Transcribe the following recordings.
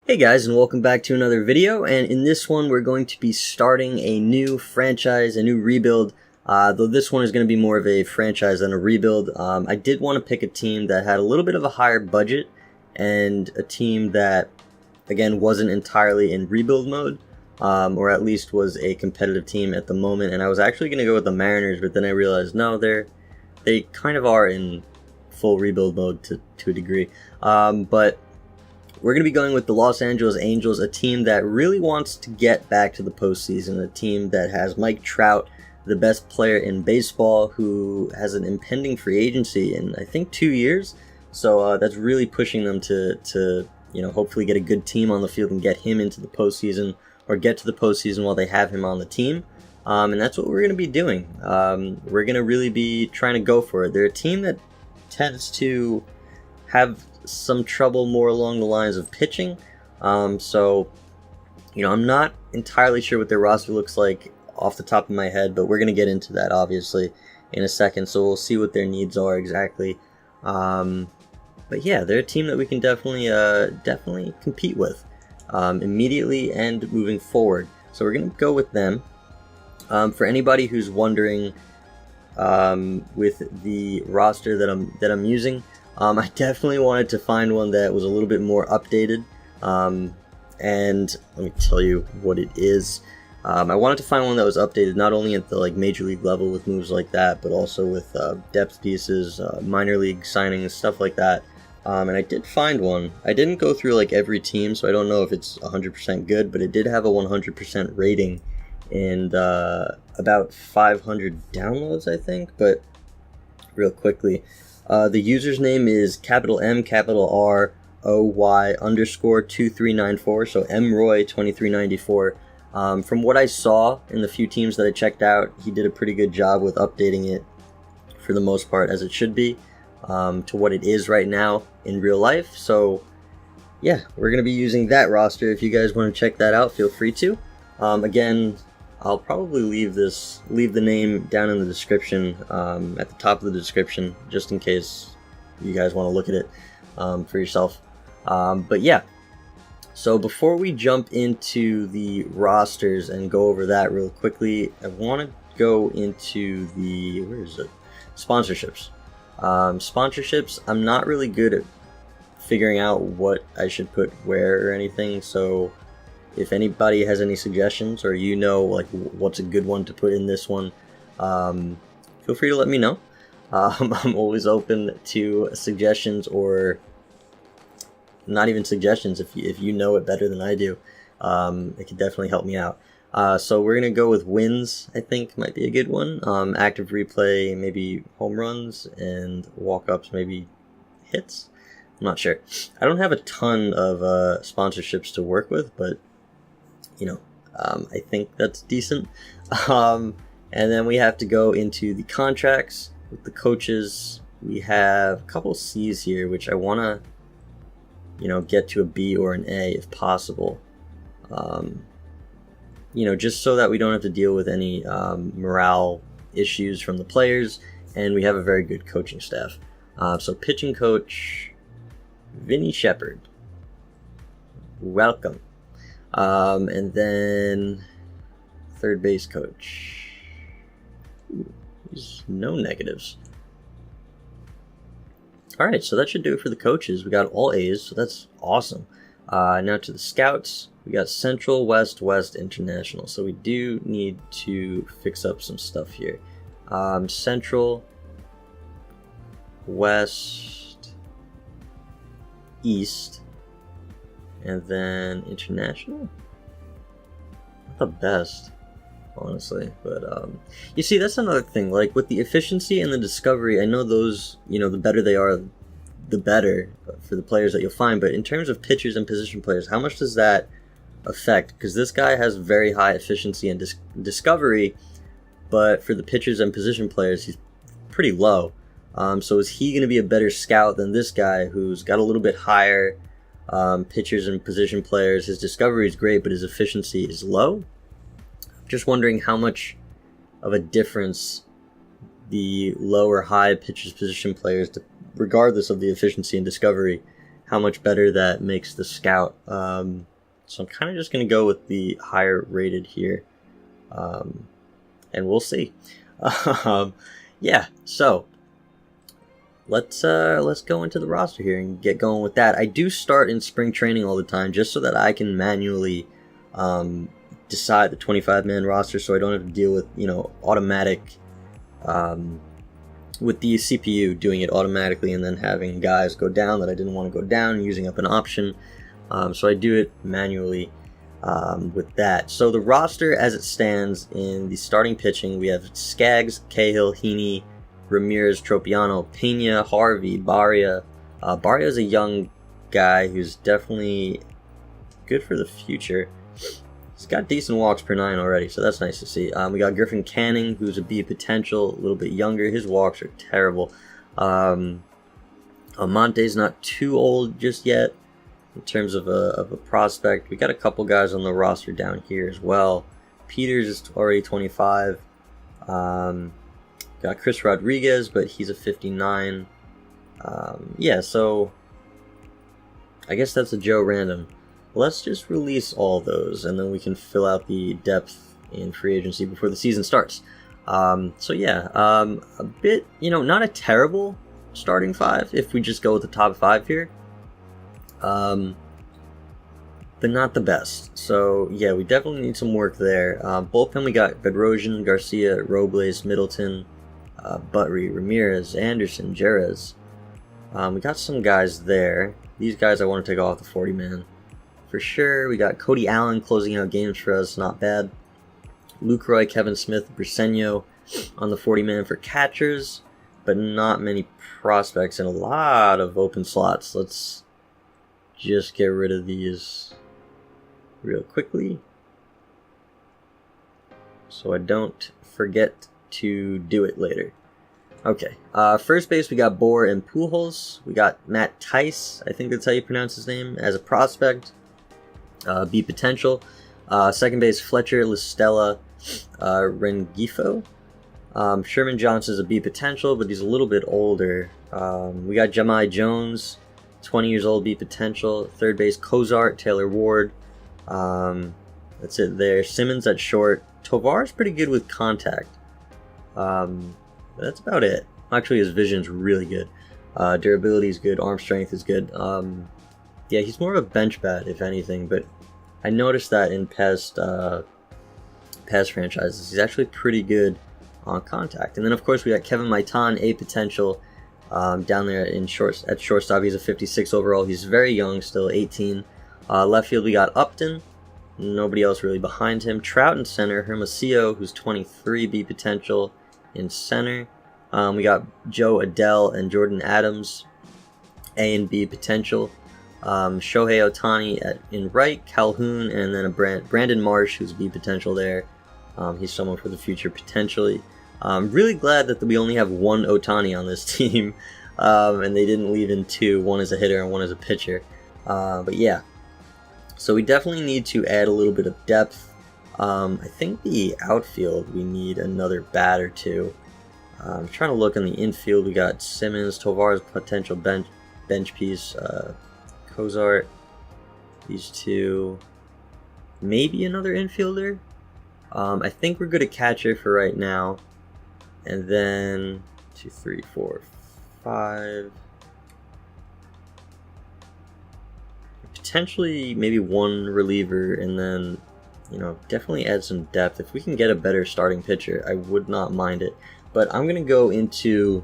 Hey guys, and welcome back to another video, and in this one we're going to be starting a new franchise, a new rebuild, though this one is going to be more of a franchise than a rebuild. I did want to pick a team that had a little bit of a higher budget, and a team that, again, wasn't entirely in rebuild mode, or at least was a competitive team at the moment, and I was actually going to go with the Mariners, but then I realized, no, they kind of are in full rebuild mode to a degree, but we're going to be going with the Los Angeles Angels, a team that really wants to get back to the postseason, a team that has Mike Trout, the best player in baseball, who has an impending free agency in, I think, 2 years. So that's really pushing them to hopefully get a good team on the field and get him into the postseason, or get to the postseason while they have him on the team. And that's what we're going to be doing. We're going to really be trying to go for it. They're a team that tends to have some trouble more along the lines of pitching, so I'm not entirely sure what their roster looks like off the top of my head, but we're going to get into that obviously in a second, so we'll see what their needs are exactly. But yeah, they're a team that we can definitely compete with immediately and moving forward, so we're going to go with them. For anybody who's wondering, with the roster that I'm using, I definitely wanted to find one that was a little bit more updated, and let me tell you what it is. I wanted to find one that was updated not only at the major league level with moves like that, but also with depth pieces, minor league signings, stuff like that. And I did find one. I didn't go through every team, so I don't know if it's 100% good, but it did have a 100% rating and about 500 downloads, I think. But real quickly, the user's name is MROY _ 2394, so MROY2394. From what I saw in the few teams that I checked out, he did a pretty good job with updating it for the most part, as it should be, to what it is right now in real life. So yeah, we're going to be using that roster. If you guys want to check that out, feel free to. Again, I'll probably leave the name down in the description, at the top of the description, just in case you guys want to look at it for yourself. But yeah, so before we jump into the rosters and go over that real quickly, I want to go into the, sponsorships. Sponsorships, I'm not really good at figuring out what I should put where or anything, so if anybody has any suggestions, or what's a good one to put in this one, feel free to let me know. I'm always open to suggestions, or not even suggestions. If you know it better than I do, it could definitely help me out. So we're gonna go with wins. I think might be a good one. Active replay, maybe home runs, and walk-ups, maybe hits. I'm not sure. I don't have a ton of sponsorships to work with, but I think that's decent. And then we have to go into the contracts with the coaches. We have a couple C's here, which I want to, get to a B or an A if possible. Just so that we don't have to deal with any morale issues from the players, and we have a very good coaching staff. So pitching coach, Vinny Shepard. Welcome. And then third base coach. Ooh, there's no negatives. Alright, so that should do it for the coaches. We got all A's, so that's awesome. Now to the scouts. We got Central, West, International. So we do need to fix up some stuff here. Central, West, East, and then International. Not the best, honestly, but you see, that's another thing. With the efficiency and the discovery, I know those, the better they are, the better for the players that you'll find. But in terms of pitchers and position players, how much does that affect? Because this guy has very high efficiency and discovery, but for the pitchers and position players, he's pretty low. So is he going to be a better scout than this guy, who's got a little bit higher pitchers and position players? His discovery is great, but his efficiency is low. Just wondering how much of a difference the low or high pitchers, position players, regardless of the efficiency and discovery, how much better that makes the scout. So I'm kind of just going to go with the higher rated here. And we'll see. Yeah, so let's go into the roster here and get going with that. I do start in spring training all the time just so that I can manually decide the 25-man roster, so I don't have to deal with, automatic with the CPU doing it automatically and then having guys go down that I didn't want to go down and using up an option. So I do it manually with that. So the roster as it stands in the starting pitching, we have Skaggs, Cahill, Heaney, Ramirez, Tropiano, Pena, Harvey, Barria. Barria is a young guy who's definitely good for the future. He's got decent walks per 9 already, so that's nice to see. We got Griffin Canning, who's a B potential, a little bit younger. His walks are terrible. Amonte's not too old just yet in terms of a prospect. We got a couple guys on the roster down here as well. Peters is already 25. Got Chris Rodriguez, but he's a 59. Yeah, so I guess that's a Joe Random. Let's just release all those, and then we can fill out the depth in free agency before the season starts. So yeah, a bit, not a terrible starting 5 if we just go with the top 5 here. But not the best. So yeah, we definitely need some work there. Bullpen, we got Bedrosian, Garcia, Robles, Middleton, Buttery, Ramirez, Anderson, Jerez. We got some guys there. These guys I want to take off the 40-man. For sure, we got Cody Allen closing out games for us, not bad. Lucroy, Kevin Smith, Briseño on the 40-man for catchers, but not many prospects and a lot of open slots. Let's just get rid of these real quickly so I don't forget to do it later. Okay, first base we got Bohr and Pujols. We got Matt Tice, I think that's how you pronounce his name, as a prospect. B potential. Second base Fletcher, Listella, Rengifo. Sherman Johnson is a B potential, but he's a little bit older. We got Jahmai Jones, 20 years old, B potential. Third base Cozart, Taylor Ward. That's it there. Simmons at short. Tovar's pretty good with contact. That's about it. Actually, his vision's really good. Durability is good. Arm strength is good. Yeah, he's more of a bench bat, if anything, but I noticed that in past franchises, he's actually pretty good on contact. And then, of course, we got Kevin Maitan, A potential, down there at shortstop. He's a 56 overall. He's very young, still 18. Left field, we got Upton. Nobody else really behind him. Trout in center. Hermosillo, who's 23, B potential in center. We got Joe Adele and Jordan Adams, A and B potential. Shohei Ohtani in right, Calhoun, and then a Brandon Marsh, who's B potential there. He's someone for the future potentially. I'm really glad that we only have one Ohtani on this team, and they didn't leave in 2. One is a hitter and one is a pitcher. But yeah, so we definitely need to add a little bit of depth. I think the outfield, we need another bat or 2. I'm trying to look in the infield. We got Simmons, Tovar's potential bench piece, Cozart, these 2, maybe another infielder. I think we're good at catcher for right now. And then 2, 3, 4, 5. Potentially maybe 1 reliever, and then, definitely add some depth. If we can get a better starting pitcher, I would not mind it. But I'm going to go into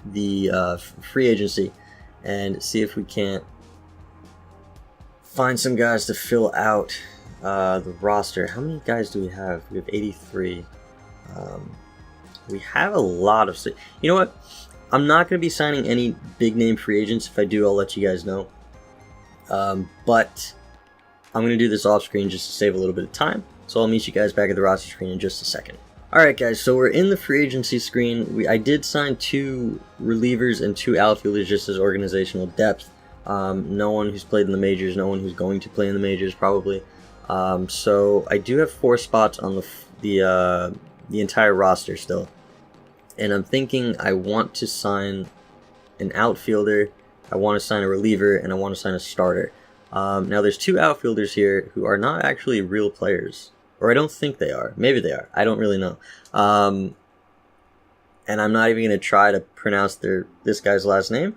the free agency and see if we can't find some guys to fill out the roster. How many guys do we have? We have 83. We have a lot of... You know what? I'm not going to be signing any big name free agents. If I do, I'll let you guys know. But I'm going to do this off screen just to save a little bit of time. So I'll meet you guys back at the roster screen in just a second. Alright guys, so we're in the free agency screen. I did sign 2 relievers and 2 outfielders just as organizational depth. No one who's played in the majors, no one who's going to play in the majors probably. So I do have 4 spots on the entire roster still. And I'm thinking I want to sign an outfielder I want to sign a reliever, and I want to sign a starter. Now, there's 2 outfielders here who are not actually real players. Or I don't think they are. Maybe they are. I don't really know. And I'm not even going to try to pronounce this guy's last name.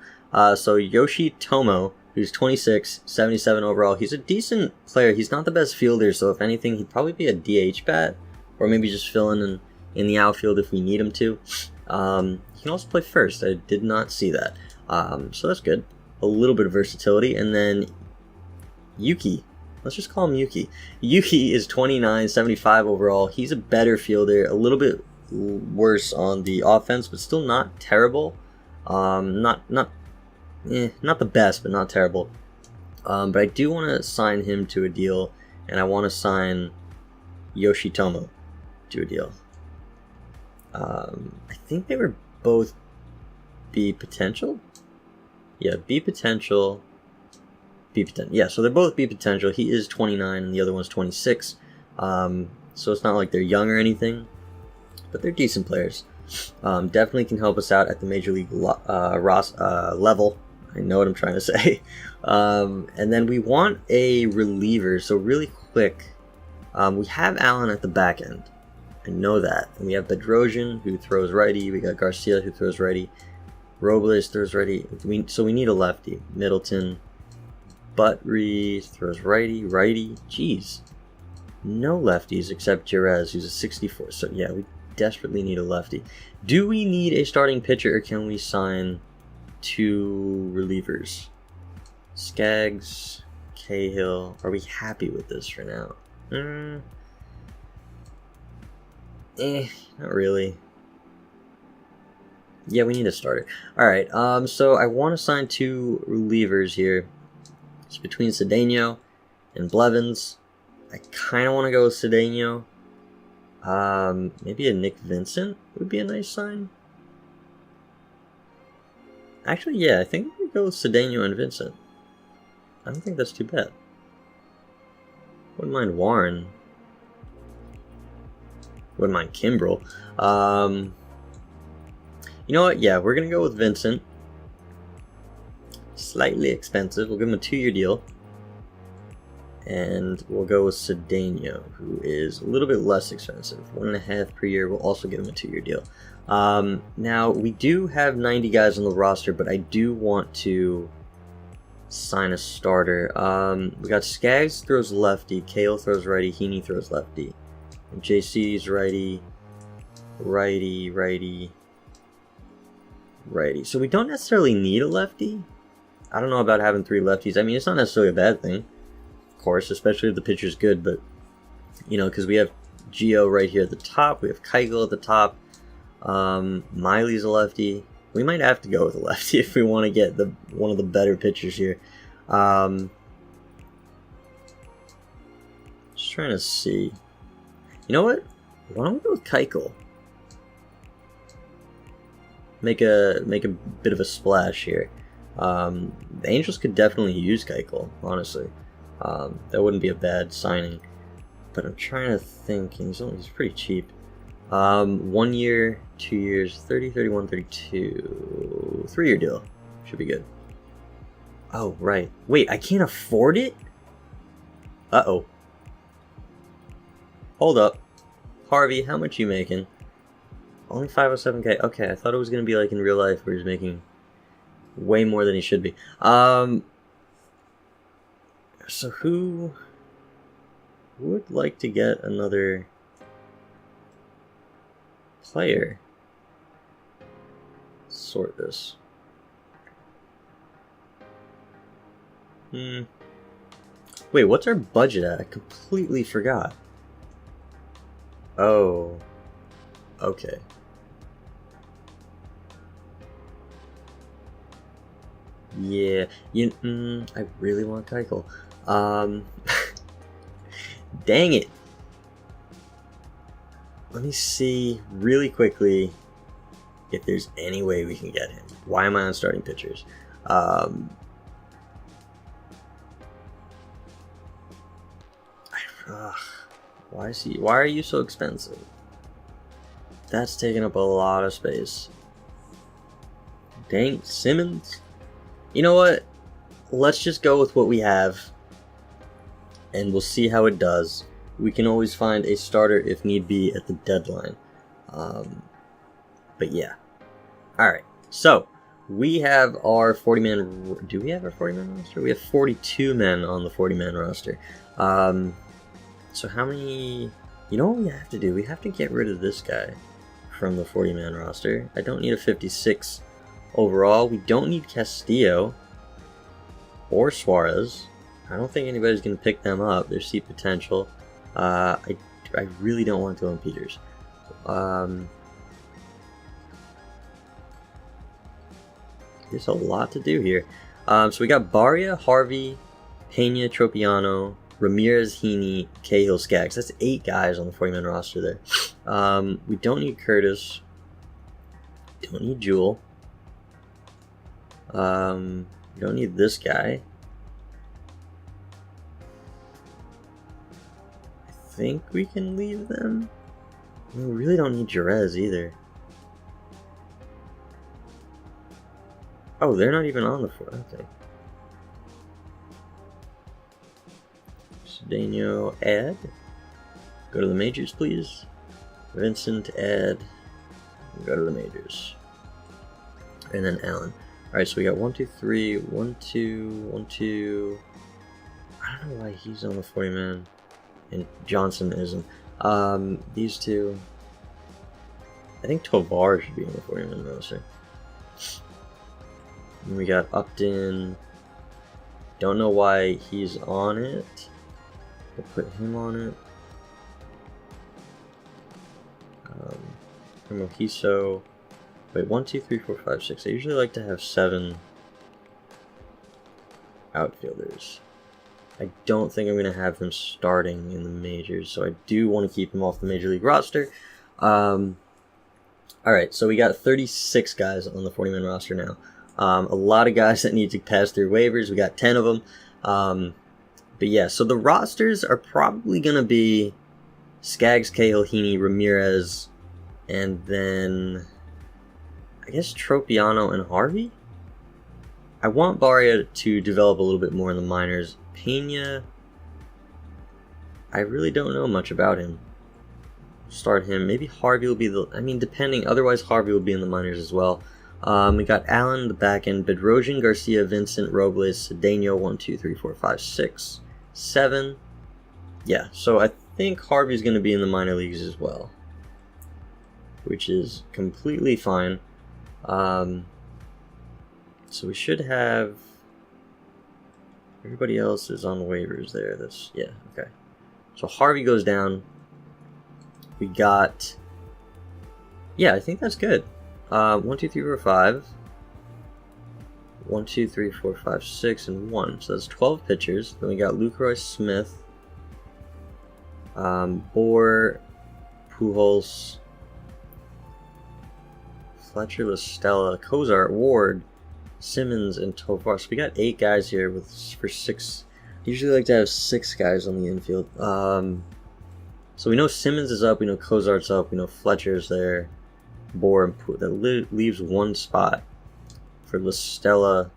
So Yoshi Tomo, who's 26, 77 overall. He's a decent player. He's not the best fielder, so if anything, he'd probably be a DH bat. Or maybe just fill in the outfield if we need him to. He can also play first. I did not see that. So that's good. A little bit of versatility. And then Yuki. Let's just call him Yuki. Yuki is 29, 75 overall. He's a better fielder, a little bit worse on the offense, but still not terrible. Not the best, but not terrible. But I do want to sign him to a deal, and I want to sign Yoshitomo to a deal. I think they were both B potential. Yeah, B potential. B potential. Yeah, so they're both B potential. He is 29 and the other one's 26. So it's not like they're young or anything, but they're decent players. Definitely can help us out at the major league level. I know what I'm trying to say. And then we want a reliever. So really quick, we have Allen at the back end. I know that. And we have Bedrosian, who throws righty. We got Garcia, who throws righty. Robles throws righty. So we need a lefty. Middleton. Buttrey throws righty. Jeez. No lefties except Jerez, who's a 64. So yeah, we desperately need a lefty. Do we need a starting pitcher, or can we sign 2 relievers? Skaggs, Cahill. Are we happy with this for now? Not really. Yeah, we need a starter. Alright, so I want to sign 2 relievers here. It's between Cedeno and Blevins. I kind of want to go with Cedeno. Maybe a Nick Vincent would be a nice sign. Actually, yeah, I think we go with Cedeno and Vincent. I don't think that's too bad. Wouldn't mind Warren. Wouldn't mind Kimbrel. You know what? Yeah, we're going to go with Vincent. Slightly expensive. We'll give him a 2-year deal. And we'll go with Cedeno, who is a little bit less expensive. 1.5 per year. We'll also give him a 2-year deal. Now, we do have 90 guys on the roster, but I do want to sign a starter. We got Skaggs throws lefty, Cahill throws righty, Heaney throws lefty. And JC's righty. So we don't necessarily need a lefty. I don't know about having 3 lefties. I mean, it's not necessarily a bad thing, of course, especially if the pitcher's good, but, you know, because we have Gio right here at the top, we have Keuchel at the top, Miley's a lefty. We might have to go with a lefty if we want to get one of the better pitchers here. Just trying to see. You know what? Why don't we go with Keuchel? Make a bit of a splash here. The Angels could definitely use Keuchel, honestly. That wouldn't be a bad signing. But I'm trying to think. He's pretty cheap. 1 year, 2 years, 30, 31, 32. 3-year deal. Should be good. Oh, right. Wait, I can't afford it? Uh-oh. Hold up. Harvey, how much you making? Only 507k. Okay, I thought it was going to be like in real life where he's making way more than he should be. So who would like to get another player? Sort this. Wait, what's our budget at? I completely forgot. Oh. Okay. Yeah, I really want Keuchel. Dang it. Let me see really quickly if there's any way we can get him. Why am I on starting pitchers? Why are you so expensive? That's taking up a lot of space. Dang, Simmons. You know what? Let's just go with what we have, and we'll see how it does. We can always find a starter if need be at the deadline. But yeah. Alright, so we have our 40-man... Do we have our 40-man roster? We have 42 men on the 40-man roster. So how many... You know what we have to do? We have to get rid of this guy from the 40-man roster. I don't need a 56 overall. We don't need Castillo or Suarez. I don't think anybody's going to pick them up. Their seat potential. I really don't want Dylan Peters. There's a lot to do here. So we got Barria, Harvey, Pena, Tropiano, Ramirez, Heaney, Cahill, Skaggs. That's 8 guys on the 40-man roster there. We don't need Curtis. Don't need Jewel. We don't need this guy. I think we can leave them. We really don't need Jerez either. Oh, they're not even on the floor. Okay. Cedeno, add. Go to the majors, please. Vincent, add. Go to the majors. And then Allen. Alright, so we got 1, 2, 3, 1, 2, 1, 2. I don't know why he's on the 40-man and Johnson isn't. These two. I think Tovar should be on the 40-man roster. And we got Upton. Don't know why he's on it. We'll put him on it. Mojiso. Wait, 1, 2, 3, 4, 5, 6. I usually like to have 7 outfielders. I don't think I'm going to have them starting in the majors, so I do want to keep them off the major league roster. Alright, so we got 36 guys on the 40-man roster now. A lot of guys that need to pass through waivers. We got 10 of them. But yeah, so the rosters are probably going to be Skaggs, Cahill, Heaney, Ramirez, and then I guess Tropiano and Harvey? I want Barria to develop a little bit more in the minors. Pena, I really don't know much about him. Start him. Maybe Harvey will be the... I mean, depending. Otherwise, Harvey will be in the minors as well. We got Allen, the back end, Bedrosian, Garcia, Vincent, Robles, Cedeno, 1, 2, 3, 4, 5, 6, 7. Yeah, so I think Harvey's going to be in the minor leagues as well, which is completely fine. So we should have... Everybody else is on waivers there. That's... Yeah, okay. So Harvey goes down. We got... Yeah, I think that's good. 1, 2, 3, 4, 5. 1, 2, 3, 4, 5, 6, and 1. So that's 12 pitchers. Then we got Lucroy Smith, Bohr, Pujols, Fletcher, LaStella, Cozart, Ward, Simmons, and Tovar. So we got 8 guys here for 6. Usually like to have 6 guys on the infield. So we know Simmons is up. We know Cozart's up. We know Fletcher's there. Bohr and Pujols. That leaves 1 spot for LaStella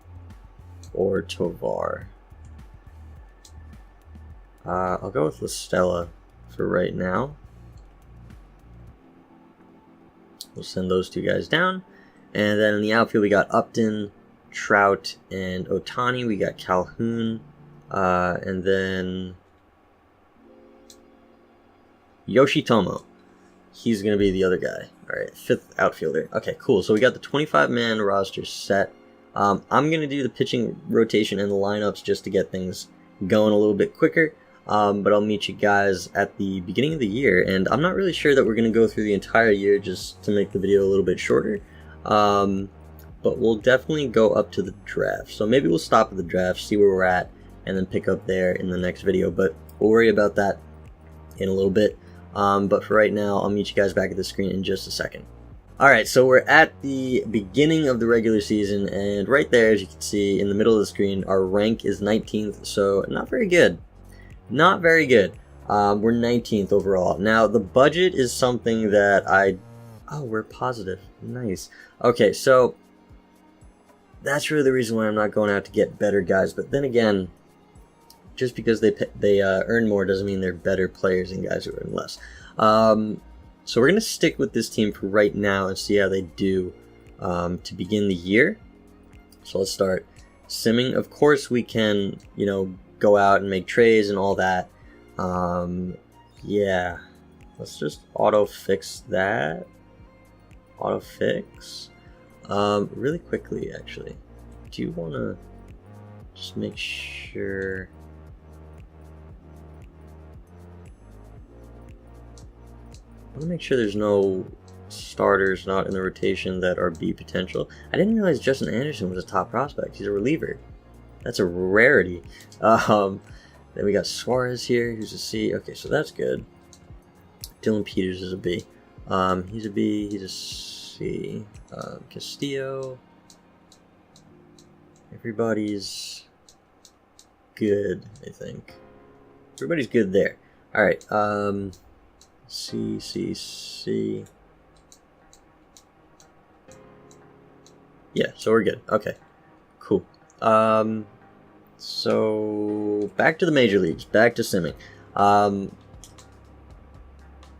or Tovar. I'll go with LaStella for right now. We'll send those 2 guys down. And then in the outfield, we got Upton, Trout, and Ohtani. We got Calhoun. And then Yoshitomo. He's going to be the other guy. All right, 5th outfielder. Okay, cool. So we got the 25-man roster set. I'm going to do the pitching rotation and the lineups just to get things going a little bit quicker. But I'll meet you guys at the beginning of the year. And I'm not really sure that we're going to go through the entire year just to make the video a little bit shorter. But we'll definitely go up to the draft. So maybe we'll stop at the draft, see where we're at, and then pick up there in the next video. But we'll worry about that in a little bit. But for right now, I'll meet you guys back at the screen in just a second. Alright, so we're at the beginning of the regular season, and right there, as you can see, in the middle of the screen, our rank is 19th, so not very good. Not very good. We're 19th overall. Now, the budget is something that Oh, we're positive. Nice. Okay, so that's really the reason why I'm not going out to get better guys. But then again, just because they earn more doesn't mean they're better players than guys who earn less. So we're going to stick with this team for right now and see how they do to begin the year. So let's start simming. Of course, we can, go out and make trades and all that. Yeah, let's just auto fix that. Auto fix. Really quickly, actually. Do you want to just make sure? I want to make sure there's no starters not in the rotation that are B potential. I didn't realize Justin Anderson was a top prospect. He's a reliever. That's a rarity. Then we got Suarez here, who's a C. Okay, so that's good. Dylan Peters is a B. He's a B. He's a C. Castillo. Everybody's good, I think. Everybody's good there. All right. C, C, C. Yeah, so we're good. Okay, cool. So back to the major leagues, back to simming.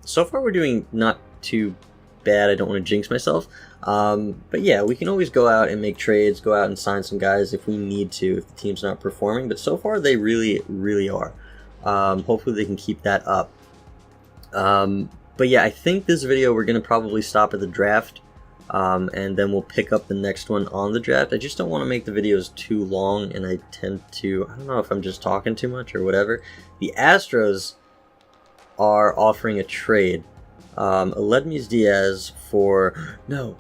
So far we're doing not too bad. I don't want to jinx myself. But yeah, we can always go out and make trades, go out and sign some guys if we need to, if the team's not performing. But so far they really, really are. Hopefully they can keep that up. But yeah, I think this video we're going to probably stop at the draft. And then we'll pick up the next one on the draft. I just don't want to make the videos too long, and I tend to, I don't know if I'm just talking too much or whatever. The Astros are offering a trade. Aledmys Diaz for, no,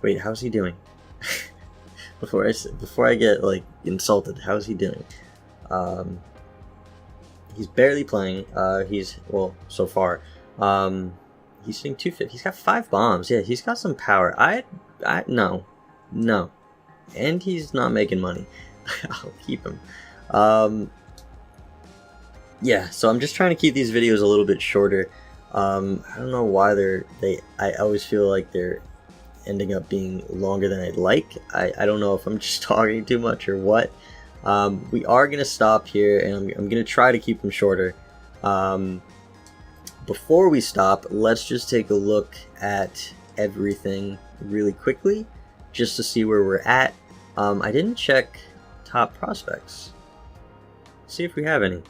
wait, how's he doing? before I get like insulted, how's he doing? He's barely playing. Well, so far. He's hitting 250. He's got 5 bombs. Yeah, he's got some power. No. And he's not making money. I'll keep him. Yeah, so I'm just trying to keep these videos a little bit shorter. I don't know why I always feel like they're ending up being longer than I'd like. I don't know if I'm just talking too much or what. We are going to stop here, and I'm going to try to keep them shorter. Before we stop, let's just take a look at everything really quickly, just to see where we're at. I didn't check top prospects. See if we have any.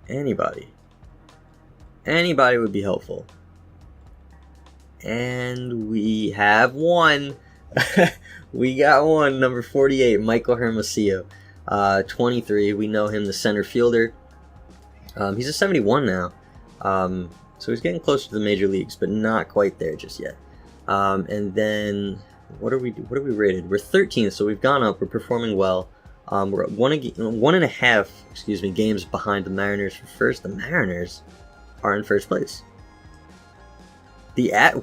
Anybody would be helpful. And we have one. We got one, number 48, Michael Hermosillo, 23. We know him, the center fielder. He's a 71 now, so he's getting closer to the major leagues, but not quite there just yet. And then what are we rated? We're 13th, so we've gone up. We're performing well. We're at 1.5 games behind the Mariners for first. The Mariners are in first place.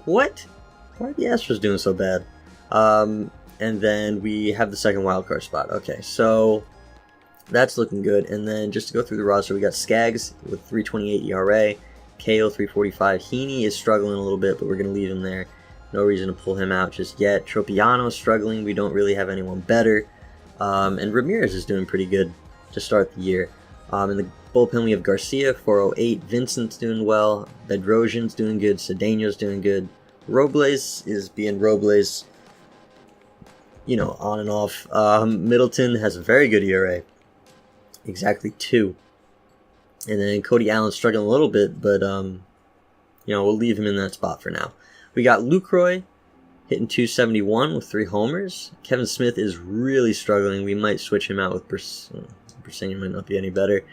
What? Why are the Astros doing so bad? And then we have the second wild card spot. Okay, so that's looking good. And then just to go through the roster, we got Skaggs with 3.28 ERA, Cahill 3.45. Heaney is struggling a little bit, but we're going to leave him there. No reason to pull him out just yet. Tropiano is struggling. We don't really have anyone better. And Ramirez is doing pretty good to start the year. In the bullpen, we have Garcia, 4.08. Vincent's doing well. Bedrosian's doing good. Cedeno's doing good. Robles is being Robles, on and off. Middleton has a very good ERA. Exactly 2. And then Cody Allen's struggling a little bit, but we'll leave him in that spot for now. We got Lucroy hitting 271 with 3 homers. Kevin Smith is really struggling. We might switch him out with Bersenga. Might not be any better.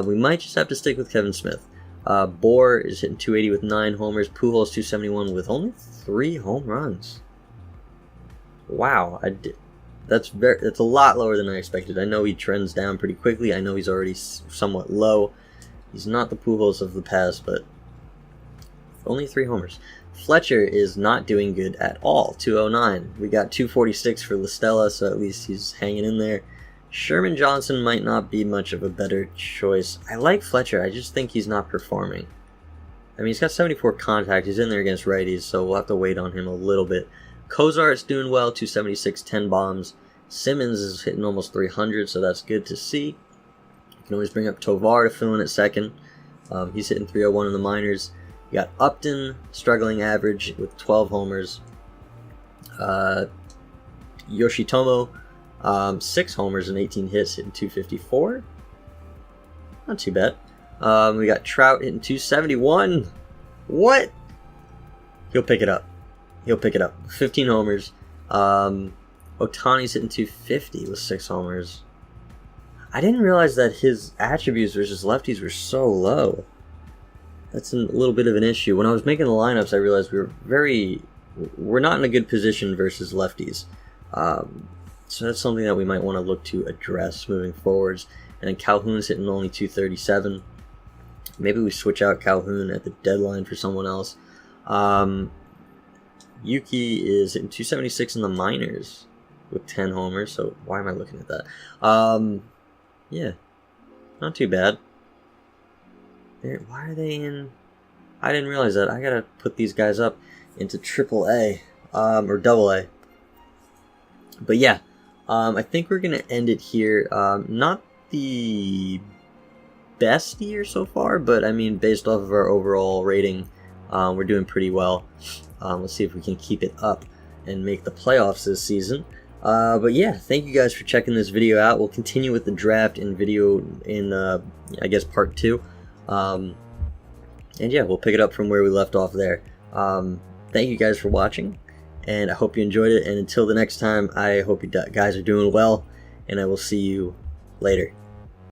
We might just have to stick with Kevin Smith. Bohr is hitting 280 with 9 homers. Pujols 271 with only 3 home runs. Wow, That's a lot lower than I expected. I know he trends down pretty quickly. I know he's already somewhat low. He's not the Pujols of the past, but only 3 homers. Fletcher is not doing good at all. 209. We got 246 for La Stella, so at least he's hanging in there. Sherman Johnson might not be much of a better choice. I like Fletcher. I just think he's not performing. I mean, he's got 74 contact. He's in there against righties, so we'll have to wait on him a little bit. Kozar's doing well, 276, 10 bombs. Simmons is hitting almost 300, so that's good to see. You can always bring up Tovar to fill in at second. He's hitting 301 in the minors. You got Upton, struggling average with 12 homers. Yoshitomo, 6 homers and 18 hits, hitting 254. Not too bad. We got Trout hitting 271. What? He'll pick it up. 15 homers. Ohtani's hitting 250 with 6 homers. I didn't realize that his attributes versus lefties were so low. That's a little bit of an issue. When I was making the lineups, I realized we're not in a good position versus lefties. So that's something that we might want to look to address moving forwards. And then Calhoun's hitting only 237. Maybe we switch out Calhoun at the deadline for someone else. Yuki is hitting 276 in the minors with 10 homers. So why am I looking at that? Yeah, not too bad. Why are they in? I didn't realize that. I gotta put these guys up into AAA or AA. But yeah, I think we're gonna end it here. Not the best year so far, but I mean, based off of our overall rating, we're doing pretty well. Let's see if we can keep it up and make the playoffs this season. But yeah, thank you guys for checking this video out. We'll continue with the draft in video in, I guess, part 2. And yeah, we'll pick it up from where we left off there. Thank you guys for watching, and I hope you enjoyed it. And until the next time, I hope you guys are doing well, and I will see you later.